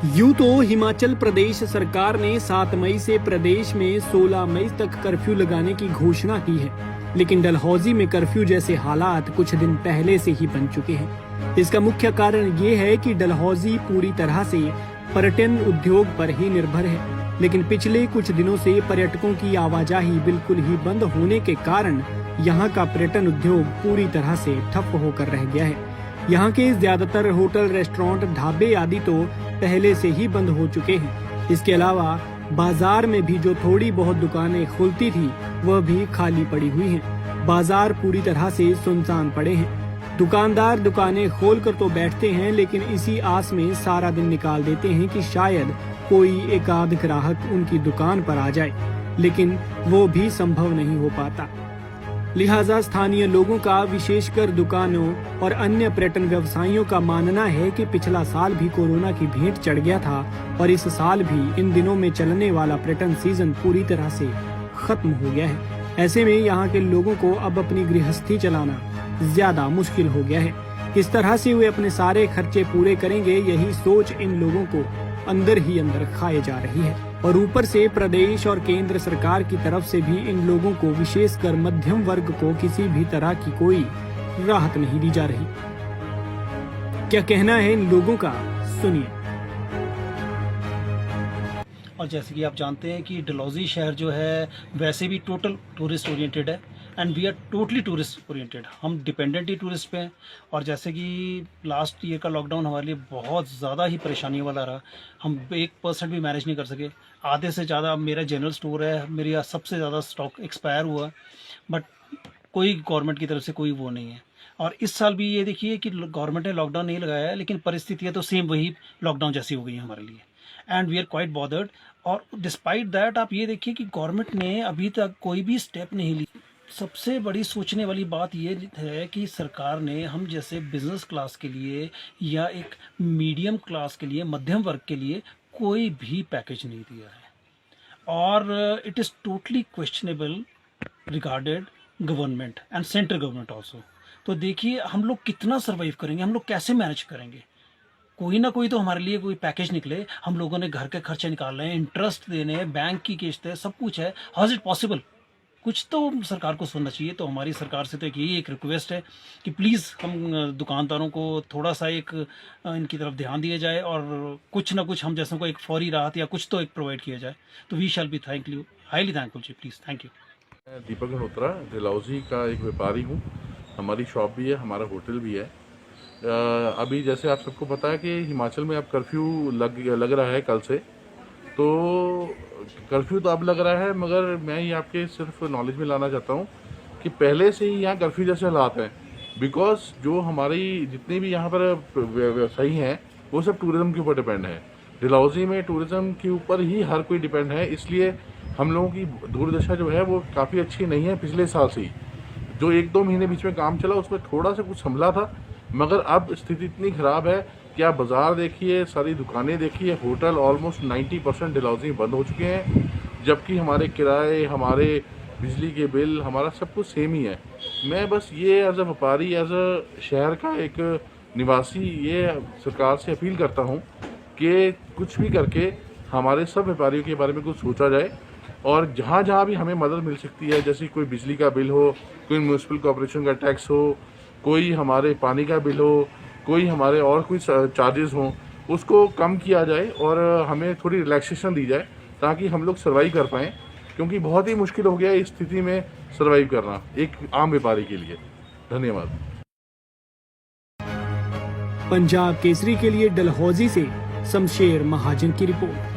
यूं तो हिमाचल प्रदेश सरकार ने 7 मई से प्रदेश में 16 मई तक कर्फ्यू लगाने की घोषणा की है, लेकिन डलहौजी में कर्फ्यू जैसे हालात कुछ दिन पहले से ही बन चुके हैं। इसका मुख्य कारण ये है कि डलहौजी पूरी तरह से पर्यटन उद्योग पर ही निर्भर है, लेकिन पिछले कुछ दिनों से पर्यटकों की आवाजाही बिल्कुल ही बंद होने के कारण यहाँ का पर्यटन उद्योग पूरी तरह से ठप होकर रह गया है। यहाँ के ज्यादातर होटल, रेस्टोरेंट, ढाबे आदि तो पहले से ही बंद हो चुके हैं। इसके अलावा बाजार में भी जो थोड़ी बहुत दुकानें खुलती थी वह भी खाली पड़ी हुई हैं। बाजार पूरी तरह से सुनसान पड़े हैं। दुकानदार दुकानें खोलकर तो बैठते हैं, लेकिन इसी आस में सारा दिन निकाल देते हैं कि शायद कोई एक आध ग्राहक उनकी दुकान पर आ जाए, लेकिन वो भी संभव नहीं हो पाता। लिहाजा स्थानीय लोगों का, विशेषकर दुकानों और अन्य पर्यटन व्यवसायियों का मानना है कि पिछला साल भी कोरोना की भेंट चढ़ गया था और इस साल भी इन दिनों में चलने वाला पर्यटन सीजन पूरी तरह से खत्म हो गया है। ऐसे में यहाँ के लोगों को अब अपनी गृहस्थी चलाना ज्यादा मुश्किल हो गया है। किस तरह से वे अपने सारे खर्चे पूरे करेंगे, यही सोच इन लोगों को अंदर ही अंदर खाए जा रही है। और ऊपर से प्रदेश और केंद्र सरकार की तरफ से भी इन लोगों को, विशेषकर मध्यम वर्ग को, किसी भी तरह की कोई राहत नहीं दी जा रही। क्या कहना है इन लोगों का, सुनिए। और जैसे कि आप जानते हैं कि डलहौजी शहर जो है वैसे भी टोटल टूरिस्ट ओरिएंटेड है and we are totally tourist oriented. हम डिपेंडेंट ही टूरिस्ट पे हैं। और जैसे कि लास्ट ईयर का लॉकडाउन हमारे लिए बहुत ज़्यादा ही परेशानी वाला रहा। हम 1% भी मैनेज नहीं कर सके। आधे से ज़्यादा मेरा जनरल स्टोर है, मेरी सबसे ज़्यादा स्टॉक एक्सपायर हुआ, बट कोई गवर्नमेंट की तरफ से कोई वो नहीं है। और इस साल भी ये देखिए कि गवर्नमेंट ने लॉकडाउन नहीं लगाया है, लेकिन परिस्थितियाँ तो सेम वही लॉकडाउन जैसी हो गई है हमारे लिए and we are quite bothered. और डिस्पाइट दैट आप ये देखिए कि गवर्नमेंट ने अभी तक कोई भी स्टेप नहीं ली। सबसे बड़ी सोचने वाली बात ये है कि सरकार ने हम जैसे बिजनेस क्लास के लिए या एक मीडियम क्लास के लिए, मध्यम वर्ग के लिए कोई भी पैकेज नहीं दिया है। और it is totally questionable regarded government and central government also. तो देखिए हम लोग कितना सर्वाइव करेंगे, हम लोग कैसे मैनेज करेंगे। कोई ना कोई तो हमारे लिए कोई पैकेज निकले। हम लोगों ने घर के खर्चे निकाल रहे हैं, इंटरेस्ट देने, बैंक की किस्त है, सब कुछ है। How is it possible? कुछ तो सरकार को सुनना चाहिए। तो हमारी सरकार से तो एक रिक्वेस्ट है कि प्लीज़ हम दुकानदारों को थोड़ा सा इनकी तरफ ध्यान दिया जाए और कुछ ना कुछ हम जैसों को एक फौरी राहत या कुछ तो एक प्रोवाइड किया जाए। तो we shall be highly thankful जी। Please, thank you. मैं दीपक मल्होत्रा डलहौजी का एक व्यापारी हूँ। हमारी शॉप भी है, हमारा होटल भी है। अभी जैसे आप सबको पता है कि हिमाचल में अब कर्फ्यू लग रहा है कल से। तो कर्फ्यू तो अब लग रहा है, मगर मैं ये आपके सिर्फ नॉलेज में लाना चाहता हूँ कि पहले से ही यहाँ कर्फ्यू जैसे हालात हैं। बिकॉज जो हमारी जितने भी यहाँ पर व्यवसायी हैं वो सब टूरिज़्म के ऊपर डिपेंड है। डलहौजी में टूरिज़्म के ऊपर ही हर कोई डिपेंड है, इसलिए हम लोगों की दुर्दशा जो है वो काफ़ी अच्छी नहीं है। पिछले साल से ही जो 1-2 महीने बीच में काम चला उसमें थोड़ा सा कुछ संभला था, मगर अब स्थिति इतनी ख़राब है कि आप बाज़ार देखिए, सारी दुकानें देखिए, होटल ऑलमोस्ट 90% डलहौजी में बंद हो चुके हैं, जबकि हमारे किराए, हमारे बिजली के बिल, हमारा सब कुछ सेम ही है। मैं बस ये एज अ व्यापारी, एज अ शहर का एक निवासी, ये सरकार से अपील करता हूँ कि कुछ भी करके हमारे सब व्यापारियों के बारे में कुछ सोचा जाए। और जहाँ जहाँ भी हमें मदद मिल सकती है, जैसे कोई बिजली का बिल हो, कोई म्यूनसिपल कॉर्पोरेशन का टैक्स हो, कोई हमारे पानी का बिल हो, कोई हमारे और कोई चार्जेस हों, उसको कम किया जाए और हमें थोड़ी रिलैक्सेशन दी जाए ताकि हम लोग सर्वाइव कर पाएँ, क्योंकि बहुत ही मुश्किल हो गया है इस स्थिति में सर्वाइव करना एक आम व्यापारी के लिए। धन्यवाद। पंजाब केसरी के लिए डलहौजी से शमशेर महाजन की रिपोर्ट।